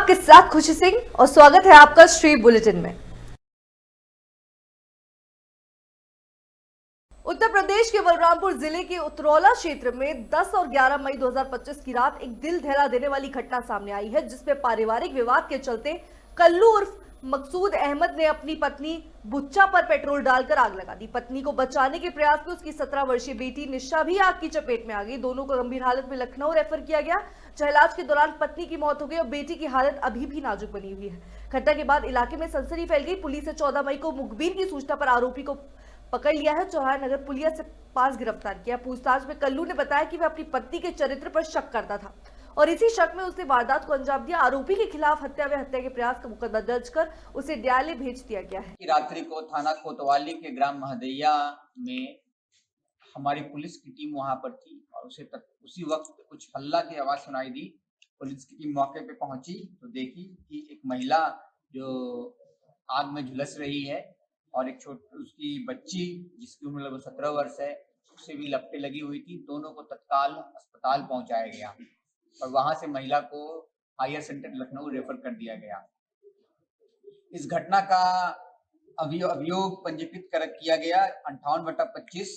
आपके साथ खुशी सिंह और स्वागत है आपका श्री बुलेटिन में। उत्तर प्रदेश के बलरामपुर जिले के उतरौला क्षेत्र में 10 और 11 मई 2025 की रात एक दिल दहला देने वाली घटना सामने आई है, जिसमें पारिवारिक विवाद के चलते कल्लू उर्फ मकसूद अहमद ने अपनी पत्नी बुच्चा पर पेट्रोल डालकर आग लगा दी। पत्नी को बचाने के प्रयास में उसकी 17 वर्षीय बेटी निशा भी आग की चपेट में आ गई। दोनों को गंभीर हालत में लखनऊ रेफर किया गया, जहां इलाज के दौरान पत्नी की मौत हो गई और बेटी की हालत अभी भी नाजुक बनी हुई है। घटना के बाद इलाके में सनसनी फैल गई। पुलिस ने 14 मई को मुखबिर की सूचना पर आरोपी को पकड़ लिया है। चौहान नगर पुलिस से पास गिरफ्तार किया। पूछताछ में कल्लू ने बताया कि वह अपनी पत्नी के चरित्र पर शक करता था और इसी शक में उसने वारदात को अंजाम दिया। आरोपी के खिलाफ हत्या व हत्या के प्रयास का मुकदमा दर्ज कर उसे न्यायालय भेज दिया गया है। रात्रि को थाना कोतवाली के ग्राम महदैया में हमारी पुलिस की टीम वहां पर थी और उसी वक्त कुछ हल्ला की आवाज सुनाई दी। पुलिस की टीम मौके पे पहुंची तो देखी कि एक महिला जो आग में झुलस रही है और एक उसकी बच्ची जिसकी उम्र लगभग 17 वर्ष है, उसे भी लपटें लगी हुई थी। दोनों को तत्काल अस्पताल पहुंचाया गया और वहां से महिला को हायर सेंटर लखनऊ रेफर कर दिया गया। इस घटना का अभियोग पंजीकृत किया गया 58/25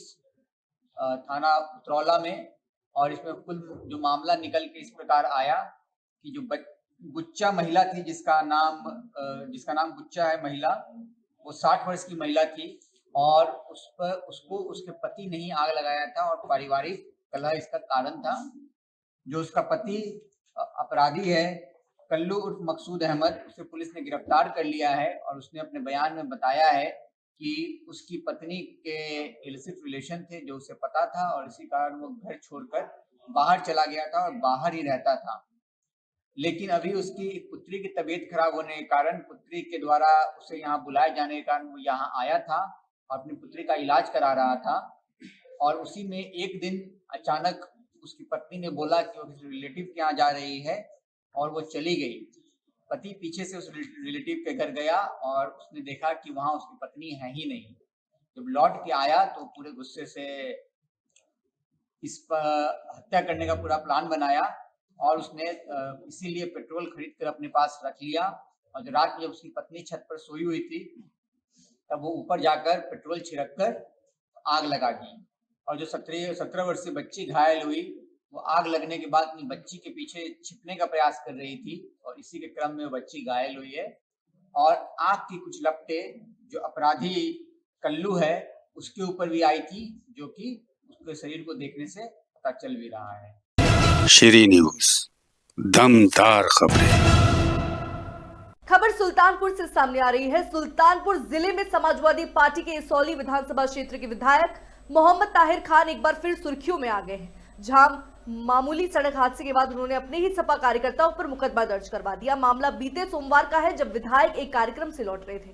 थाना उतरौला में और इसमें कुल जो मामला निकल के इस प्रकार आया कि जो बुच्चा महिला थी जिसका नाम बुच्चा है महिला, वो 60 वर्ष की महिला थी और उसको उसके पति ने ही आग लगाया था और पारिवारिक कलह इसका कारण था। जो उसका पति अपराधी है कल्लू उर्फ मकसूद अहमद, उसे पुलिस ने गिरफ्तार कर लिया है और उसने अपने बयान में बताया है कि उसकी पत्नी के इलिसिट रिलेशन थे जो उसे पता था और इसी कारण वो घर छोड़कर बाहर चला गया था और बाहर ही रहता था। लेकिन अभी उसकी पुत्री की तबीयत खराब होने के कारण पुत्री के द्वारा उसे यहाँ बुलाए जाने के कारण वो यहाँ आया था और अपनी पुत्री का इलाज करा रहा था और उसी में एक दिन अचानक उसकी पत्नी ने बोला कि वो किसी रिलेटिव के यहाँ जा रही है और वो चली गई। पति पीछे से उस रिलेटिव के घर गया और उसने देखा कि वहां उसकी पत्नी है ही नहीं। जब लौट के आया तो पूरे गुस्से से इस पर हत्या करने का पूरा प्लान बनाया और उसने इसीलिए पेट्रोल खरीद कर अपने पास रख लिया और रात में जब उसकी पत्नी छत पर सोई हुई थी तब वो ऊपर जाकर पेट्रोल छिड़क कर आग लगा दी और जो 17 वर्षीय बच्ची घायल हुई वो आग लगने के बाद अपनी बच्ची के पीछे छिपने का प्रयास कर रही थी और इसी के क्रम में वो बच्ची घायल हुई है और आग की कुछ लपटें जो अपराधी कल्लू है उसके ऊपर भी आई थी, जो कि उसके शरीर को देखने से पता चल भी रहा है। श्री न्यूज़, दमदार खबरें। खबर सुल्तानपुर से सामने आ रही है। सुल्तानपुर जिले में समाजवादी पार्टी के इसौली विधानसभा क्षेत्र के विधायक मोहम्मद ताहिर खान एक बार फिर सुर्खियों में आ गए हैं, जहां मामूली सड़क हादसे के बाद उन्होंने अपने ही सपा कार्यकर्ताओं पर मुकदमा दर्ज करवा दिया। मामला बीते सोमवार का है, जब विधायक एक कार्यक्रम से लौट रहे थे।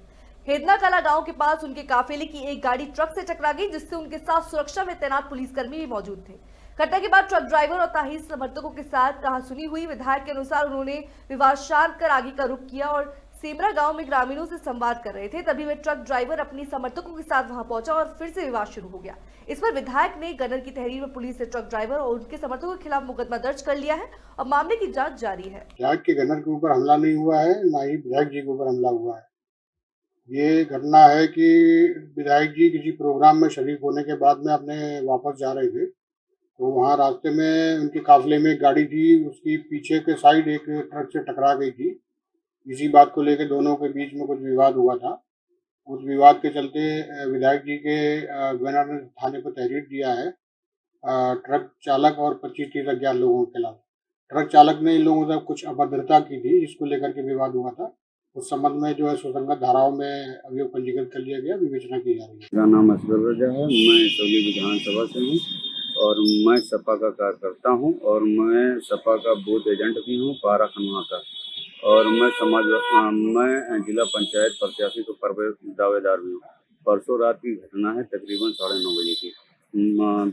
हेदना कला गांव के पास उनके काफिले की एक गाड़ी ट्रक से टकरा गई, जिससे उनके साथ सुरक्षा में तैनात पुलिसकर्मी भी मौजूद थे। घटना के बाद ट्रक ड्राइवर और ताहिर समर्थकों के साथ कहासुनी हुई। विधायक के अनुसार उन्होंने विवाद शांत कर आगे का रुख किया और सेमरा गांव में ग्रामीणों से संवाद कर रहे थे। तभी वह ट्रक ड्राइवर अपनी समर्थकों के साथ वहां पहुंचा और फिर से विवाद शुरू हो गया। इस पर विधायक ने गनर की तहरीर में पुलिस ने ट्रक ड्राइवर और उनके समर्थकों के खिलाफ मुकदमा दर्ज कर लिया है और मामले की जांच जारी है। विधायक के गनर के ऊपर हमला नहीं हुआ है, ना ही विधायक जी के ऊपर हमला हुआ है। ये घटना है कि विधायक जी किसी प्रोग्राम में शरीक होने के बाद में अपने वापस जा रहे थे, तो वहाँ रास्ते में उनके काफिले में एक गाड़ी थी, उसकी पीछे के साइड एक ट्रक से टकरा गई थी। इसी बात को लेकर दोनों के बीच में कुछ विवाद हुआ था। उस विवाद के चलते विधायक जी के गवर्नर ने थाने पर तहरीर दिया है ट्रक चालक और 25-30 अज्ञात लोगों के खिलाफ। ट्रक चालक ने इन लोगों से कुछ अभद्रता की थी, जिसको लेकर के विवाद हुआ था। उस संबंध में जो है सुसंगत धाराओं में अभियोग पंजीकृत कर लिया गया, विवेचना की जा रही है। मेरा नाम असगर रजा है, मैं इसौली विधानसभा से हूँ और मैं सपा का कार्यकर्ता हूँ और मैं सपा का बूथ एजेंट भी हूँ पारा खनवा का और मैं जिला पंचायत प्रत्याशी तो दावेदार भी हूँ। परसों रात की घटना है, तकरीबन 9:30 बजे की।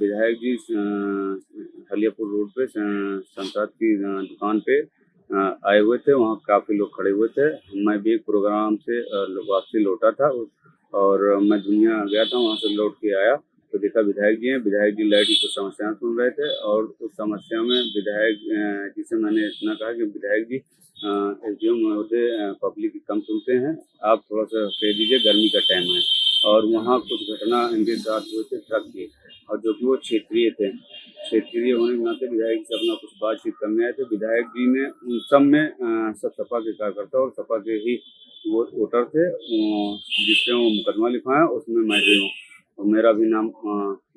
विधायक जी हलियापुर रोड पे संसाद की दुकान पे आए हुए थे, वहाँ काफी लोग खड़े हुए थे। मैं भी एक प्रोग्राम से वापसी लौटा था और मैं दुनिया गया था, वहाँ से लौट के आया तो देखा विधायक जी हैं। विधायक जी लाइट की कुछ समस्याएं सुन रहे थे और उस समस्या में विधायक जी से मैंने इतना कहा कि विधायक जी एसडीएम महोदय पब्लिक की कम सुनते हैं, आप थोड़ा सा कह दीजिए, गर्मी का टाइम है। और वहाँ कुछ घटना इनके साथ हुए थे ट्रक की, और जो कि वो क्षेत्रीय थे, क्षेत्रीय होने के नाते विधायक से अपना कुछ बातचीत करने आए थे। विधायक जी ने उन सब में सब सपा के कार्यकर्ता और सपा के ही वो वोटर थे, जिससे वो मुकदमा लिखवाया, उसमें मैं भी हूँ और मेरा भी नाम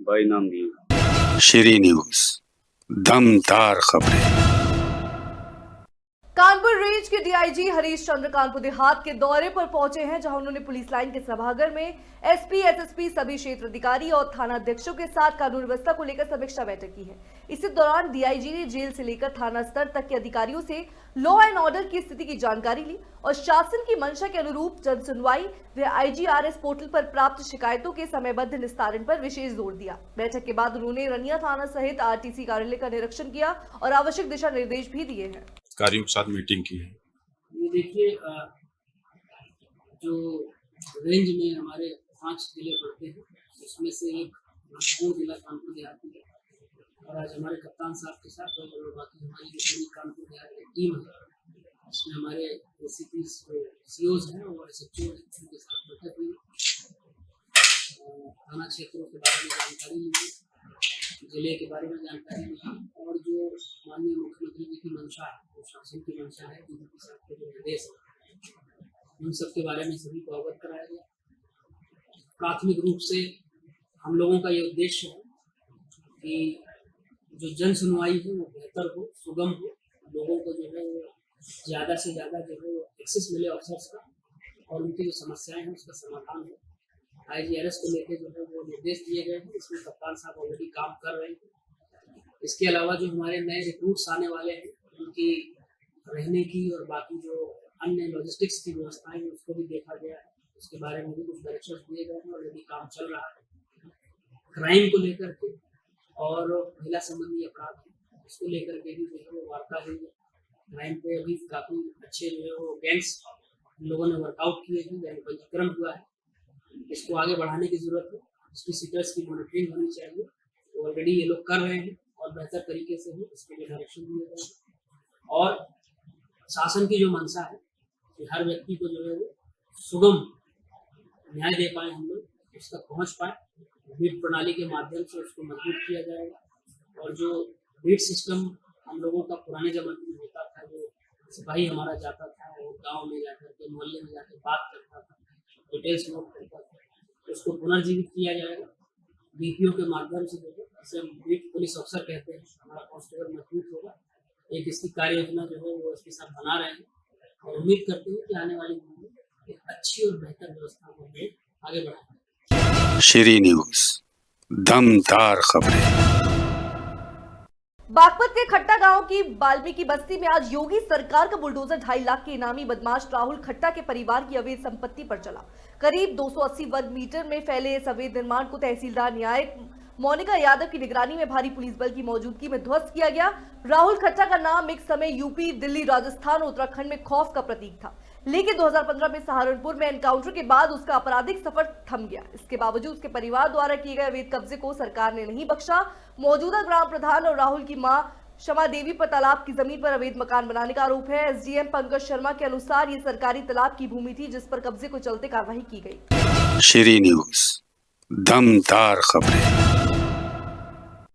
भाई नाम भी है। श्री न्यूज, दमदार खबरें। कानपुर रेंज के डीआईजी हरीश चंद्र कानपुर देहात के दौरे पर पहुंचे हैं, जहां उन्होंने पुलिस लाइन के सभागार में एसपी, एसएसपी, सभी क्षेत्र अधिकारी और थाना अध्यक्षों के साथ कानून व्यवस्था को लेकर समीक्षा बैठक की है। इसी दौरान डीआईजी ने जेल से लेकर थाना स्तर तक के अधिकारियों से लॉ एंड ऑर्डर की स्थिति की जानकारी ली और शासन की मंशा के अनुरूप जन सुनवाई व आईजीआरएस पोर्टल पर प्राप्त शिकायतों के समयबद्ध निस्तारण पर विशेष जोर दिया। बैठक के बाद उन्होंने रनिया थाना सहित आरटीसी कार्यालय का निरीक्षण किया और आवश्यक दिशा निर्देश भी दिए हैं। अधिकारियों के साथ मीटिंग की है। ये देखिए, जो रेंज में हमारे 5 जिले पड़ते हैं, उसमें से एक महत्वपूर्ण जिला कानपुर देहात है। और आज हमारे कप्तान साहब के साथ और बाकी हमारी जो पूरी कानपुर देहात की टीम है, उसमें हमारे एसीपी, सीओज हैं और एसएचओ हैं, उनके साथ बैठक हुई। थाना क्षेत्रों के बारे में जानकारी ली, जिले के बारे में जानकारी ली, और जो माननीय मुख्यमंत्री जी की मंशा है, जो शासन की मंशा है, डीजीपी साहब के जो निर्देश है, उन सब के बारे में सभी को अवगत कराया गया। प्राथमिक रूप से हम लोगों का ये उद्देश्य है कि जो जन सुनवाई है वो बेहतर हो, सुगम हो, लोगों को जो है वो ज़्यादा से ज़्यादा जो है एक्सेस मिले ऑफिसर्स का, और उनकी जो समस्याएं हैं उसका समाधान हो। आईजीआरएस को लेकर जो है वो निर्देश दिए गए हैं, इसमें कप्तान साहब ऑलरेडी काम कर रहे हैं। इसके अलावा जो हमारे नए रिक्रूट्स आने वाले हैं, उनकी रहने की और बाकी जो अन्य लॉजिस्टिक्स की व्यवस्थाएं हैं उसको भी देखा गया है। उसके बारे में भी कुछ डायरेक्शंस दिए गए हैं, ऑलरेडी काम चल रहा है। क्राइम को लेकर के और महिला संबंधी अपराध उसको लेकर के भी जो है वो वार्ता हुई है। क्राइम पे अभी काफ़ी अच्छे जो है वो गैंग्स हम लोगों ने वर्कआउट किए हैं, यानी पंजीकरण हुआ है। इसको आगे बढ़ाने की जरूरत है, इसकी सीटर्स की मॉनिटरिंग होनी चाहिए, ऑलरेडी ये लोग कर रहे हैं और बेहतर तरीके से हो, इसके लिए डायरेक्शन दिए गए हैं। और शासन की जो मंशा है कि हर व्यक्ति को जो है वो सुगम न्याय दे पाए, हम लोग उस तक पहुँच पाए, बीट प्रणाली के माध्यम से उसको मजबूत किया जाएगा। और जो बीट सिस्टम हम लोगों का पुराने जमाने में होता था, जो सिपाही हमारा जाता था और गाँव में जाकर के, मोहल्ले में जाकर बात करता था, डिटेल्स नोट करता था, उसको पुनर्जीवित किया जाएगा बीपीओ के माध्यम से। जो है बीट पुलिस अफसर कहते हैं, हमारा कांस्टेबल मजबूत होगा। एक इसकी कार्य योजना जो है वो इसके साथ बना रहे हैं और उम्मीद करते हैं कि आने वाले दिनों में एक अच्छी और बेहतर व्यवस्था को आगे बढ़ाएंगे। श्री न्यूज, दमदार खबरें। बागपत के खट्टा गांव की वाल्मीकि बस्ती में आज योगी सरकार का बुलडोजर 2.5 लाख के इनामी बदमाश राहुल खट्टा के परिवार की अवैध संपत्ति पर चला। करीब 280 वर्ग मीटर में फैले इस अवैध निर्माण को तहसीलदार न्यायिक मोनिका यादव की निगरानी में भारी पुलिस बल की मौजूदगी में ध्वस्त किया गया। राहुल खट्टा का नाम एक समय यूपी, दिल्ली, राजस्थान और उत्तराखंड में खौफ का प्रतीक था, लेकिन 2015 में सहारनपुर में एनकाउंटर के बाद उसका आपराधिक सफर थम गया। इसके बावजूद उसके परिवार द्वारा किए गए अवैध कब्जे को सरकार ने नहीं बख्शा। मौजूदा ग्राम प्रधान और राहुल की मां क्षमा देवी पर तालाब की जमीन पर अवैध मकान बनाने का आरोप है। एसडीएम पंकज शर्मा के अनुसार ये सरकारी तालाब की भूमि थी, जिस पर कब्जे को चलते कार्रवाई की गई। श्री न्यूज, दमदार खबरें।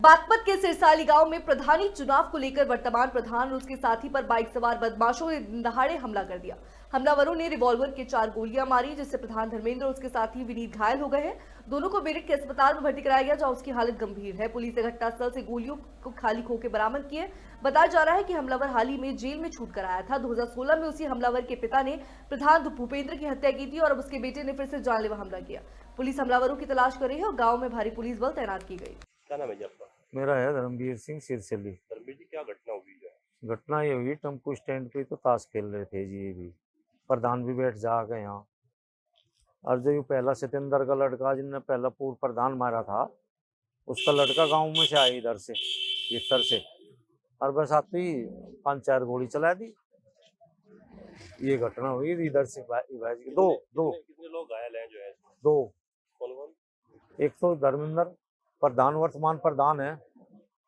बागपत के सिरसाली गांव में प्रधानी चुनाव को लेकर वर्तमान प्रधान और उसके साथी पर बाइक सवार बदमाशों ने दहाड़े हमला कर दिया। हमलावरों ने रिवॉल्वर के 4 गोलियां मारी, जिससे प्रधान धर्मेंद्र और उसके साथी विनीत घायल हो गए हैं। दोनों को मेरठ के अस्पताल में भर्ती कराया गया, जहां उसकी हालत गंभीर है। पुलिस ने घटनास्थल से गोलियों को खाली खोके बरामद किए। बताया जा रहा है कि हमलावर हाल ही में जेल में छूट कर आया था। 2016 में उसी हमलावर के पिता ने प्रधान भूपेंद्र की हत्या की थी और अब उसके बेटे ने फिर से जानलेवा हमला किया। पुलिस हमलावरों की तलाश कर रही है और गाँव में भारी पुलिस बल तैनात की गई। क्या नाम है जी आपका? मेरा है धर्मवीर सिंह सिरसली। धर्मवीर जी, क्या घटना हुई है? घटना ये हुई, टेम्पो स्टैंड पे तो ताश खेल रहे थे जी, ये भी प्रधान भी बैठ जा गए यहाँ। और जो पहला सतेंद्र का लड़का जिनने पहला पूर्व प्रधान मारा था, उसका लड़का गांव में से आया इधर से, भीतर से, और बस आते ही 5-4 गोली चला दी। ये घटना हुई इधर से दो कितने लोग घायल हैं जो है? 2। कौन? एक तो धर्मेंद्र प्रधान, वर्तमान प्रधान है,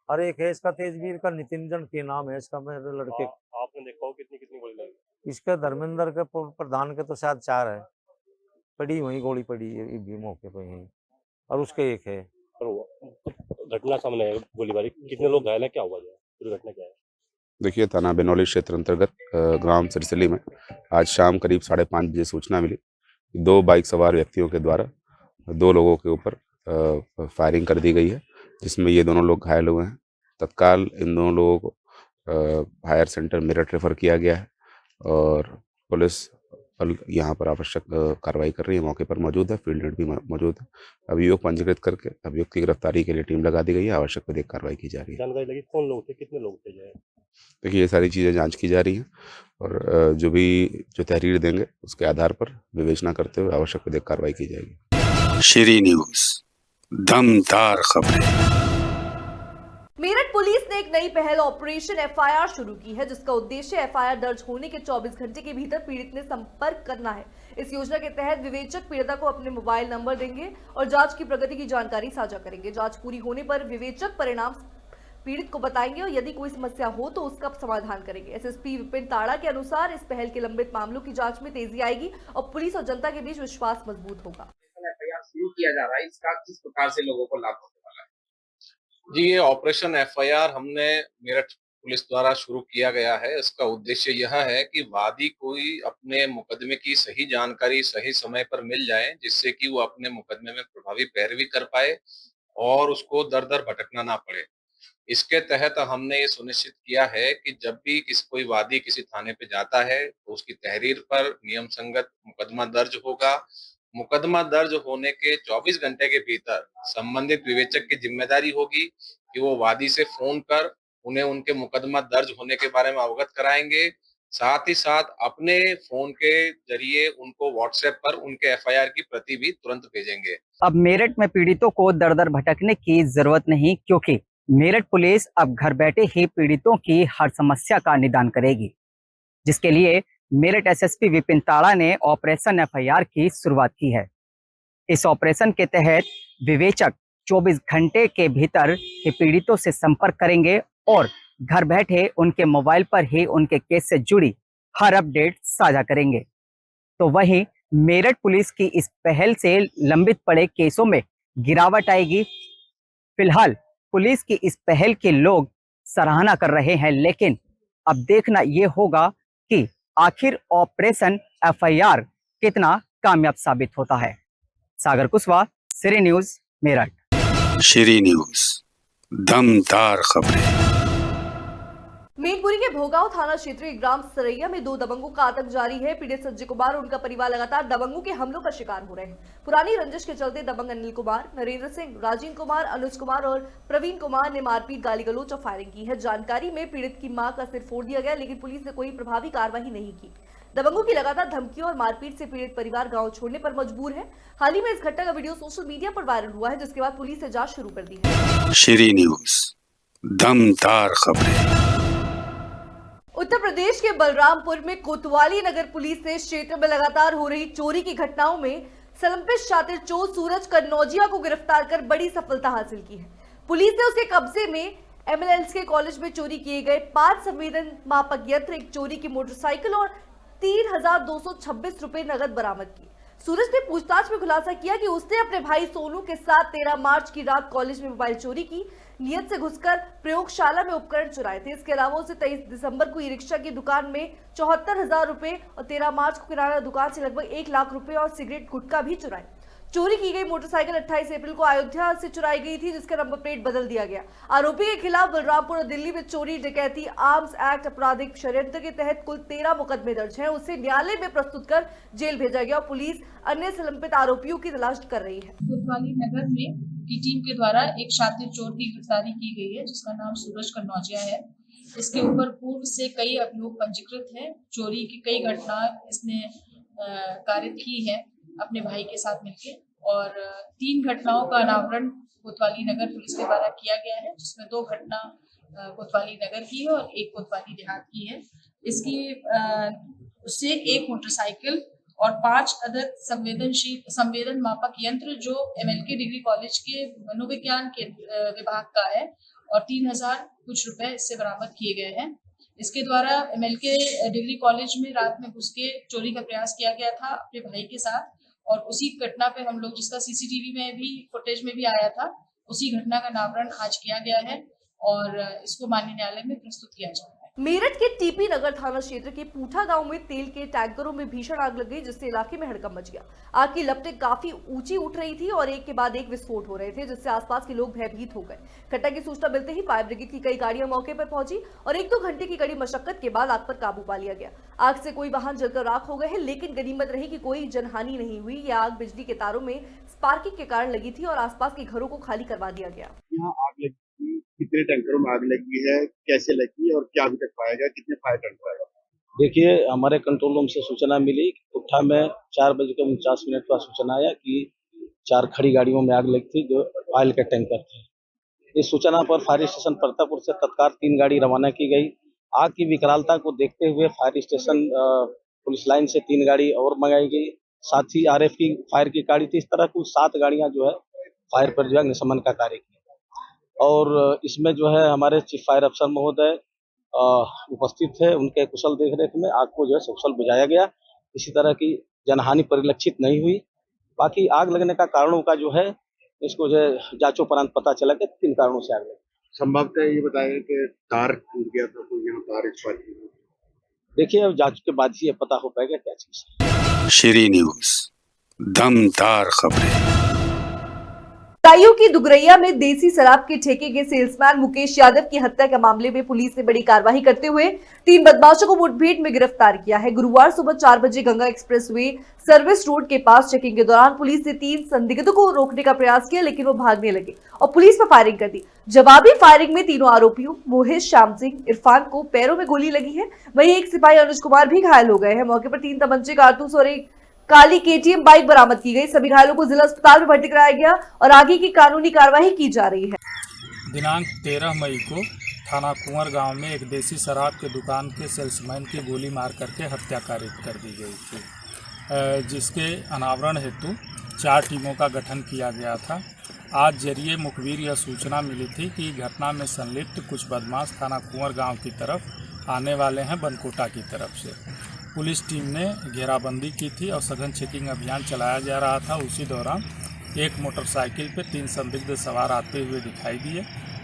और एक है इसका तेजवीर का नितिन जन के नाम है इसका, मेरे लड़के। आप आपने देखा हो कितनी कितनी गोली लगी? इसके धर्मेंद्र के प्रधान के तो शायद 4 है, पड़ी वही गोली पड़ी है भी मौके पे यहीं, और उसके 1 है। और वो घटना सामने है गोलीबारी, कितने लोग घायल हैं, क्या हुआ है, पूरी घटना क्या है? देखिए, थाना बेनौली क्षेत्र अंतर्गत ग्राम सिरसिली में आज शाम करीब 5:30 बजे सूचना मिली कि 2 बाइक सवार व्यक्तियों के द्वारा 2 लोगों के ऊपर फायरिंग कर दी गई है, जिसमें ये दोनों लोग घायल हुए हैं। तत्काल इन दोनों लोगों को हायर सेंटर मेरठ रेफर किया गया है और पुलिस यहाँ पर आवश्यक कार्रवाई कर रही है, मौके पर मौजूद है, फील्ड हेड भी मौजूद है। अभियोग पंजीकृत करके अभियुक्त की गिरफ्तारी के लिए टीम लगा दी गई है, आवश्यक विधिक कार्रवाई की जा रही है। जानकारी लगी कौन लोग थे, कितने लोग थे जो है? देखिए, ये सारी चीज़ें जांच की जा रही हैं और जो तहरीर देंगे उसके आधार पर विवेचना करते हुए आवश्यक विधिक कार्रवाई की जाएगी। श्री न्यूज़, दमदार खबरें। मेरठ पुलिस ने एक नई पहल ऑपरेशन एफआईआर शुरू की है, जिसका उद्देश्य एफआईआर दर्ज होने के 24 घंटे के भीतर पीड़ित ने संपर्क करना है। इस योजना के तहत विवेचक पीड़िता को अपने मोबाइल नंबर देंगे और जांच की प्रगति की जानकारी साझा करेंगे। जांच पूरी होने पर विवेचक परिणाम पीड़ित को बताएंगे और यदि कोई समस्या हो तो उसका समाधान करेंगे। एसएसपी विपिन ताड़ा के अनुसार इस पहल के लंबित मामलों की जांच में तेजी आएगी और पुलिस और जनता के बीच विश्वास मजबूत होगा। एफआईआर शुरू किया जा रहा है, इसका किस प्रकार से लोगों को लाभ होने वाला है? जी, ये ऑपरेशन एफआईआर हमने मेरठ पुलिस द्वारा शुरू किया गया है। इसका उद्देश्य यह है कि वादी कोई अपने मुकदमे की सही जानकारी सही समय पर मिल जाए, जिससे कि वो अपने मुकदमे में प्रभावी पैरवी कर पाए और उसको दर दर भटकना ना पड़े। इसके तहत हमने ये सुनिश्चित किया है कि जब भी कोई वादी किसी थाने पे जाता है तो उसकी तहरीर पर नियम संगत मुकदमा दर्ज होगा। मुकदमा दर्ज होने के 24 घंटे के भीतर संबंधित विवेचक की जिम्मेदारी होगी कि वो वादी से फोन कर उन्हें उनके मुकदमा दर्ज होने के बारे में अवगत कराएंगे। साथ ही साथ अपने फोन के जरिए उनको व्हाट्सएप पर उनके एफआईआर की प्रति भी तुरंत भेजेंगे। अब मेरठ में पीड़ितों को दर दर भटकने की जरूरत नहीं, क्योंकि मेरठ पुलिस अब घर बैठे ही पीड़ितों की हर समस्या का निदान करेगी, जिसके लिए मेरठ एसएसपी विपिन ताड़ा ने ऑपरेशन एफआईआर की शुरुआत की है। इस ऑपरेशन के तहत विवेचक 24 घंटे के भीतर ही पीड़ितों से संपर्क करेंगे और घर बैठे उनके मोबाइल पर ही उनके केस से जुड़ी हर अपडेट साझा करेंगे। तो वहीं मेरठ पुलिस की इस पहल से लंबित पड़े केसों में गिरावट आएगी। फिलहाल पुलिस की इस पहल के लोग सराहना कर रहे हैं, लेकिन अब देखना यह होगा कि आखिर ऑपरेशन एफआईआर कितना कामयाब साबित होता है। सागर कुशवाहा, श्री न्यूज़, मेरठ। श्री न्यूज़, दमदार खबरें। मेनपुरी के भोगांव थाना क्षेत्र के ग्राम सरैया में 2 दबंगों का आतंक जारी है। पीड़ित संजय कुमार और उनका परिवार लगातार दबंगों के हमलों का शिकार हो रहे हैं। पुरानी रंजिश के चलते दबंग अनिल कुमार, नरेंद्र सिंह, राजीव कुमार, अनुज कुमार और प्रवीण कुमार ने मारपीट, गाली गलौज और फायरिंग की है। जानकारी में पीड़ित की मां का सिर फोड़ दिया गया, लेकिन पुलिस ने कोई प्रभावी कार्रवाई नहीं की। दबंगों की लगातार धमकियों और मारपीट से पीड़ित परिवार गांव छोड़ने पर मजबूर है। हाल ही में इस घटना का वीडियो सोशल मीडिया पर वायरल हुआ है, जिसके बाद पुलिस ने जांच शुरू कर दी है। श्री न्यूज़, दमदार खबरें। उत्तर प्रदेश के बलरामपुर में कोतवाली नगर पुलिस ने क्षेत्र में लगातार हो रही चोरी की घटनाओं में संलिप्त शातिर चोर सूरज कन्नौजिया को गिरफ्तार कर बड़ी सफलता हासिल की है। पुलिस ने उसके कब्जे में एमएलएल्स के कॉलेज में चोरी किए गए 5 संवेदन मापक यंत्र, एक चोरी की मोटरसाइकिल और 3,226 रुपए नगद बरामद की। सूरज ने पूछताछ में खुलासा किया कि उसने अपने भाई सोनू के साथ 13 मार्च की रात कॉलेज में मोबाइल चोरी की नियत से घुसकर प्रयोगशाला में उपकरण चुराए थे। इसके अलावा उसे 23 दिसंबर को ई रिक्शा की दुकान में 74,000 रुपए और 13 मार्च को किराना दुकान से लगभग 1 लाख रुपए और सिगरेट गुटखा भी चुराए। चोरी की गई मोटरसाइकिल 28 अप्रैल को अयोध्या से चुराई गई थी, जिसका नंबर प्लेट बदल दिया गया। आरोपी के खिलाफ बलरामपुर और दिल्ली में चोरी, डकैती, आर्म्स एक्ट, आपराधिक षड्यंत्र के तहत कुल 13 मुकदमे दर्ज हैं। उसे न्यायालय में प्रस्तुत कर जेल भेजा गया और पुलिस अन्य संलिप्त आरोपियों की तलाश कर रही है। कोतवाली नगर में की टीम के द्वारा एक शातिर चोर की गिरफ्तारी की गई है, जिसका नाम सूरज कन्नौजिया है। इसके ऊपर पूर्व से कई अभियोग पंजीकृत हैं। चोरी की कई घटना इसने कारित की है अपने भाई के साथ मिलकर, और 3 घटनाओं का अनावरण कोतवाली नगर पुलिस के द्वारा किया गया है, जिसमें 2 घटना कोतवाली नगर की है और 1 कोतवाली देहात की है। इसकी उससे 1 मोटरसाइकिल और 5 अदद संवेदन मापक यंत्र जो एमएलके डिग्री कॉलेज के मनोविज्ञान के विभाग का है, और 3,000 कुछ रुपए इससे बरामद किए गए हैं। इसके द्वारा MLK डिग्री कॉलेज में रात में घुस के चोरी का प्रयास किया गया था अपने भाई के साथ, और उसी घटना पे हम लोग, जिसका CCTV में भी फुटेज में भी आया था, उसी घटना का नामकरण आज किया गया है और इसको माननीय न्यायालय में प्रस्तुत किया जाएगा। मेरठ के टीपी नगर थाना क्षेत्र के पूठा गांव में तेल के टैंकरों में भीषण आग लग गई, जिससे इलाके में हड़कंप मच गया। आग की लपटें काफी ऊंची उठ रही थी और एक के बाद एक विस्फोट हो रहे थे, जिससे आसपास के लोग भयभीत हो गए। घटना की सूचना मिलते ही फायर ब्रिगेड की कई गाड़ियां मौके पर पहुंची और 1-2 घंटे की कड़ी मशक्कत के बाद आग पर काबू पा लिया गया। आग से कोई वाहन जलकर राख हो गए हैं, लेकिन गनीमत रही कि कोई जनहानि नहीं हुई। यह आग बिजली के तारों में स्पार्किंग के कारण लगी थी और आसपास के घरों को खाली करवा दिया गया। यहाँ आग लगी, कितने टैंकरों में आग लगी है, कैसे लगी और क्या अभी तक पाया गया, कितने फायर टैंकर पाया गया? देखिए, हमारे कंट्रोल रूम से सूचना मिली, पुट्ठा में 4:49 पर सूचना आया कि 4 खड़ी गाड़ियों में आग लगी थी जो ऑयल के टैंकर थे। इस सूचना पर फायर स्टेशन परतापुर से तत्काल 3 गाड़ी रवाना की गई। आग की विकरालता को देखते हुए फायर स्टेशन पुलिस लाइन से 3 गाड़ी और मंगाई गई, साथ ही RF की फायर की गाड़ी थी। इस तरह कुल 7 गाड़ियां जो है फायर पर जो है अग्निशमन का कार्य किया और इसमें जो है हमारे चीफ फायर अफसर महोदय उपस्थित थे। उनके कुशल देखरेख में आग को जो है सकुशल बुझाया गया। किसी तरह की जनहानि परिलक्षित नहीं हुई। बाकी आग लगने का कारणों का जो है इसको जो है जांचोपरांत पता चला कि 3 कारणों से आग लगी। संभवतः ये बताया कि तार टूट गया था, कोई यहाँ तार एक्सपायर की। देखिए, अब जांच के बाद ही ये पता हो पाएगा क्या चीज। श्री न्यूज, दमदार खबरें। बदायूं की दुगरैया में देसी शराब के ठेके के सेल्समैन मुकेश यादव की हत्या के मामले में पुलिस ने बड़ी कार्रवाई करते हुए 3 बदमाशों को मुठभेड़ में गिरफ्तार किया है। गुरुवार सुबह 4 बजे गंगा एक्सप्रेसवे सर्विस रोड के पास चेकिंग के दौरान पुलिस ने 3 संदिग्धों को रोकने का प्रयास किया, लेकिन वो भागने लगे और पुलिस पर फायरिंग कर दी। जवाबी फायरिंग में तीनों आरोपियों मोहित, श्याम सिंह, इरफान को पैरों में गोली लगी है। वहीं एक सिपाही अनुज कुमार भी घायल हो गए हैं। मौके पर 3 तमंचे, कारतूस और एक काली KTM बाइक बरामद की गई। सभी घायलों को जिला अस्पताल में भर्ती कराया गया और आगे की कानूनी कार्यवाही की जा रही है। दिनांक 13 मई को थाना कुंवर गांव में एक देसी शराब के दुकान के सेल्समैन की गोली मार करके हत्या कारित कर दी गई थी, जिसके अनावरण हेतु 4 टीमों का गठन किया गया था। आज जरिए मुखबिर यह सूचना मिली थी कि घटना में संलिप्त कुछ बदमाश थाना कुंवर गाँव की तरफ आने वाले हैं, बनकोटा की तरफ से। पुलिस टीम ने घेराबंदी की थी और सघन चेकिंग अभियान चलाया जा रहा था। उसी दौरान एक मोटरसाइकिल पर 3 संदिग्ध सवार आते हुए दिखाई दिए।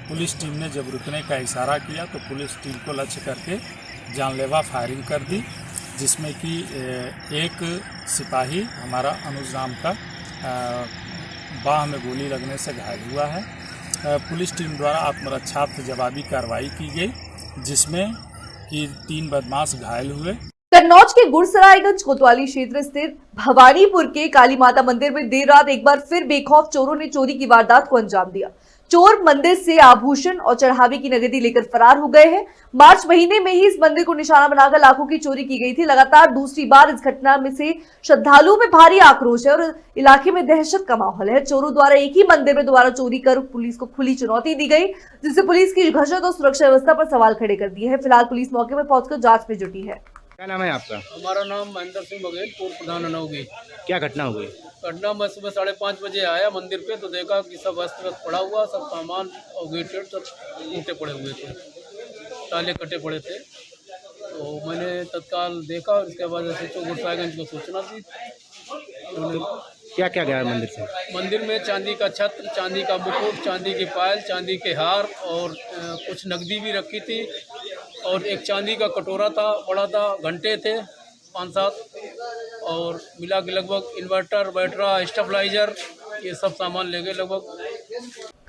पुलिस टीम ने जब रुकने का इशारा किया तो पुलिस टीम को लक्ष्य करके जानलेवा फायरिंग कर दी, जिसमें कि एक सिपाही हमारा अनुज नाम का बाह में गोली लगने से घायल हुआ है। पुलिस टीम द्वारा आत्मरक्षार्थ जवाबी कार्रवाई की गई, जिसमें कि 3 बदमाश घायल हुए। कन्नौज के गुड़सरायगंज कोतवाली क्षेत्र स्थित भवानीपुर के काली माता मंदिर में देर रात एक बार फिर बेखौफ चोरों ने चोरी की वारदात को अंजाम दिया। चोर मंदिर से आभूषण और चढ़ावे की नगदी लेकर फरार हो गए हैं। मार्च महीने में ही इस मंदिर को निशाना बनाकर लाखों की चोरी की गई थी। लगातार दूसरी बार इस घटना में से श्रद्धालुओं में भारी आक्रोश है और इलाके में दहशत का माहौल है। चोरों द्वारा एक ही मंदिर में दोबारा चोरी कर पुलिस को खुली चुनौती दी गई, जिससे पुलिस की गश्त और सुरक्षा व्यवस्था पर सवाल खड़े कर दिए हैं। फिलहाल पुलिस मौके पर पहुंचकर जांच में जुटी है। क्या नाम है आपका? हमारा नाम महेंद्र सिंह बघेल, पूर्व प्रधान अनौगी। क्या घटना हुई? घटना मैं सुबह 5:30 बजे आया मंदिर पे तो देखा कि सब अस्त व्यस्त पड़ा हुआ, सब सामान और गेट सब टूटे पड़े हुए थे, ताले कटे पड़े थे। तो मैंने तत्काल देखा और इसके बाद SHO गुड़सरायगंज को सूचना दी। क्या क्या गया मंदिर से? मंदिर में चांदी का छत्र, चांदी का मुकुट, चांदी की पायल, चांदी के हार और कुछ नकदी भी रखी थी और एक चांदी का कटोरा था, बड़ा था, घंटे थे 5-7 और मिला के लगभग इन्वर्टर, बैटरा, स्टेबलाइजर, ये सब सामान ले गए लगभग।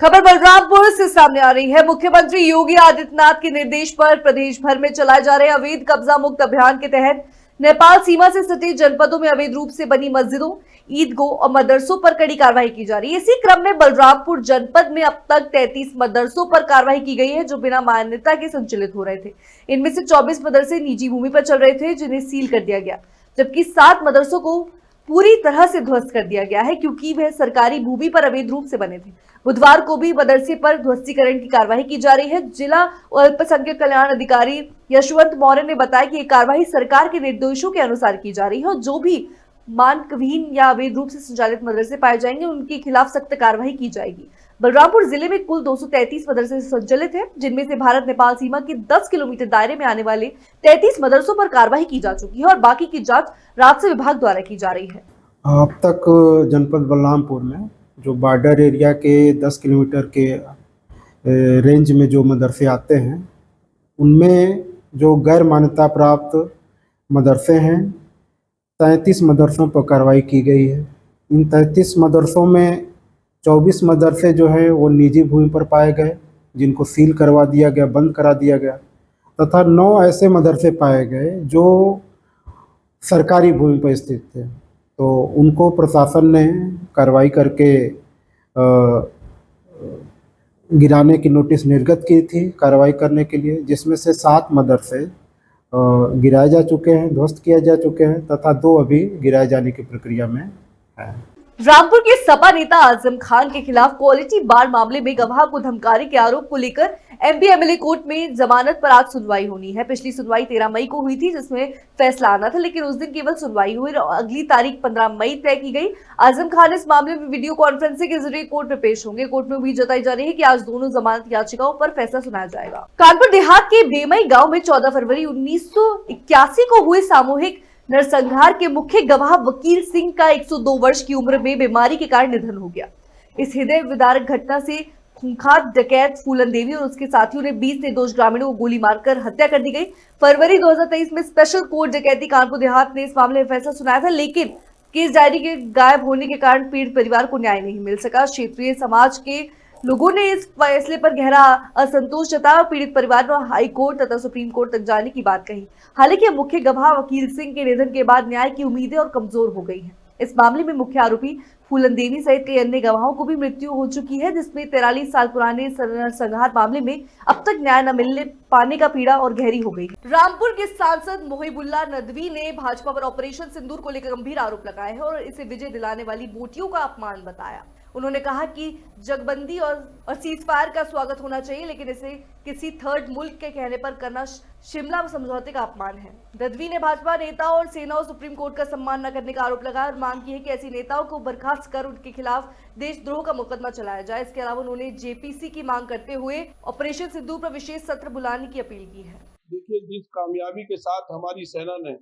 खबर बलरामपुर से सामने आ रही है। मुख्यमंत्री योगी आदित्यनाथ के निर्देश पर प्रदेश भर में चलाए जा रहे अवैध कब्जा मुक्त अभियान के तहत नेपाल सीमा से सटे जनपदों में अवैध रूप से बनी मस्जिदों, ईदगाह और मदरसों पर कड़ी कार्रवाई की जा रही है। इसी क्रम में बलरामपुर जनपद में अब तक 33 मदरसों पर कार्रवाई की गई है, जो बिना मान्यता के संचालित हो रहे थे। इनमें से 24 मदरसे निजी भूमि पर चल रहे थे, जिन्हें सील कर दिया गया, जबकि 7 मदरसों को पूरी तरह से ध्वस्त कर दिया गया है, क्योंकि वह सरकारी भूमि पर अवैध रूप से बने थे। बुधवार को भी मदरसे पर ध्वस्तीकरण की कार्रवाई की जा रही है। जिला अल्पसंख्यक कल्याण अधिकारी यशवंत मौर्य ने बताया कि ये कार्रवाई सरकार के निर्देशों के अनुसार की जा रही है और जो भी मानकविहीन या अवैध रूप से संचालित मदरसे पाए जाएंगे उनके खिलाफ सख्त कार्रवाई की जाएगी। बलरामपुर जिले में कुल 233 मदरसे संचालित हैं, जिनमें से भारत नेपाल सीमा के 10 किलोमीटर दायरे में आने वाले 33 मदरसों पर कार्रवाई की जा चुकी है और बाकी की जांच राजस्व विभाग द्वारा की जा रही है। अब तक जनपद बलरामपुर में जो बॉर्डर एरिया के 10 किलोमीटर के रेंज में जो मदरसे आते हैं, उनमें जो गैर मान्यता प्राप्त मदरसे हैं 33 मदरसों पर कार्रवाई की गई है। इन 33 मदरसों में 24 मदरसे जो हैं वो निजी भूमि पर पाए गए, जिनको सील करवा दिया गया, बंद करा दिया गया, तथा 9 ऐसे मदरसे पाए गए जो सरकारी भूमि पर स्थित थे। तो उनको प्रशासन ने कार्रवाई करके गिराने की नोटिस निर्गत की थी कार्रवाई करने के लिए, जिसमें से 7 मदरसे गिराए जा चुके हैं, ध्वस्त किए जा चुके हैं तथा 2 अभी गिराए जाने की प्रक्रिया में है। रामपुर के सपा नेता आजम खान के खिलाफ क्वालिटी बार मामले में गवाह को धमकाने के आरोप को लेकर एमपी एमएलए कोर्ट में जमानत पर आज सुनवाई होनी है। पिछली सुनवाई 13 मई को हुई थी, जिसमें फैसला आना था, लेकिन उस दिन केवल सुनवाई हुई और अगली तारीख 15 मई तय की गई। आजम खान इस मामले में वीडियो कॉन्फ्रेंसिंग के जरिए कोर्ट में पेश होंगे। कोर्ट में उम्मीद जताई जा रही है कि आज दोनों जमानत याचिकाओं पर फैसला सुनाया जाएगा। कानपुर देहात के बेमई गाँव में 14 फरवरी 1981 को हुए सामूहिक नरसंहार के मुख्य गवाह वकील सिंह का 102 वर्ष की उम्र में बीमारी के कारण निधन हो गया। इस हृदय विदारक घटना से खूंखार डकैत फूलन देवी और उसके साथियों ने 20 निर्दोष ग्रामीणों को गोली मारकर हत्या कर दी गई। फरवरी 2023 में स्पेशल कोर्ट डकैती कानपुर देहात ने इस मामले में फैसला सुनाया था, लेकिन केस डायरी के गायब होने के कारण पीड़ित परिवार को न्याय नहीं मिल सका। क्षेत्रीय समाज के लोगों ने इस फैसले पर गहरा असंतोष जताया और पीड़ित परिवार ने हाई कोर्ट तथा सुप्रीम कोर्ट तक जाने की बात कही। हालांकि मुख्य गवाह वकील सिंह के निधन के बाद न्याय की उम्मीदें और कमजोर हो गई हैं। इस मामले में मुख्य आरोपी फूलन देवी सहित कई अन्य गवाहों को भी मृत्यु हो चुकी है, जिसमें 43 साल पुराने संहार मामले में अब तक न्याय न मिलने पाने का पीड़ा और गहरी हो गई। रामपुर के सांसद मोहिबुल्लाह नदवी ने भाजपा पर ऑपरेशन सिंदूर को लेकर गंभीर आरोप लगाए हैं और इसे विजय दिलाने वाली बेटियों का अपमान बताया। उन्होंने कहा कि जगबंदी और सीजफायर का स्वागत होना चाहिए, लेकिन इसे किसी थर्ड मुल्क के कहने पर करना शिमला समझौते का अपमान है। नदवी ने भाजपा नेताओं और सेना और सुप्रीम कोर्ट का सम्मान न करने का आरोप लगाया और मांग की है कि ऐसी नेताओं को बर्खास्त कर उनके खिलाफ देशद्रोह का मुकदमा चलाया जाए। इसके अलावा उन्होंने जेपीसी की मांग करते हुए ऑपरेशन सिंदूर पर विशेष सत्र बुलाने की अपील की है। देखिए, जिस कामयाबी के साथ हमारी सेना ने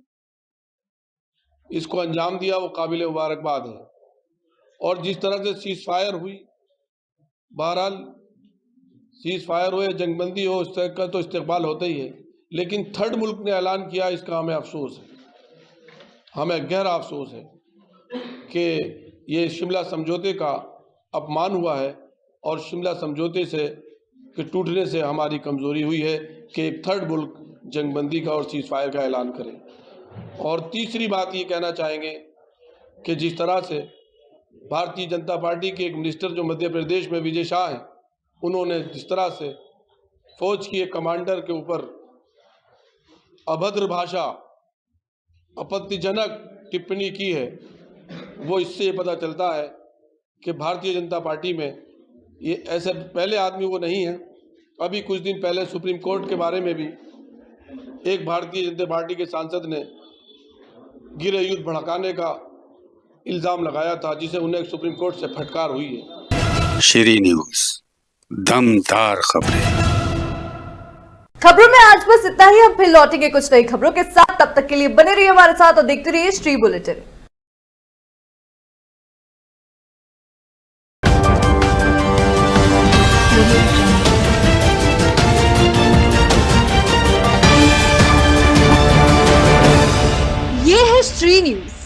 इसको अंजाम दिया वो काबिल मुबारकबाद है, और जिस तरह से सीज फायर हुई, बहरहाल सीज फायर हो या जंगबंदी हो, उस तरह का तो इस्तेकबाल होता ही है, लेकिन थर्ड मुल्क ने ऐलान किया, इसका हमें अफसोस है, हमें गहरा अफसोस है कि ये शिमला समझौते का अपमान हुआ है और शिमला समझौते से के टूटने से हमारी कमज़ोरी हुई है कि एक थर्ड मुल्क जंगबंदी का और सीज फायर का ऐलान करे। और तीसरी बात ये कहना चाहेंगे कि जिस तरह से भारतीय जनता पार्टी के एक मिनिस्टर जो मध्य प्रदेश में विजय शाह हैं, उन्होंने जिस तरह से फौज की एक कमांडर के ऊपर अभद्र भाषा, आपत्तिजनक टिप्पणी की है, वो इससे पता चलता है कि भारतीय जनता पार्टी में ये ऐसे पहले आदमी वो नहीं है। अभी कुछ दिन पहले सुप्रीम कोर्ट के बारे में भी एक भारतीय जनता पार्टी के सांसद ने गृह युद्ध भड़काने का इल्जाम लगाया था, जिसे उन्हें सुप्रीम कोर्ट से फटकार हुई है। श्री न्यूज़, दमदार खबरें। खबरों में आज बस इतना ही। हम फिर लौटेंगे कुछ नई खबरों के साथ। तब तक के लिए बने रहिए हमारे साथ और देखते रहिए श्री बुलेटिन। ये है श्री न्यूज़।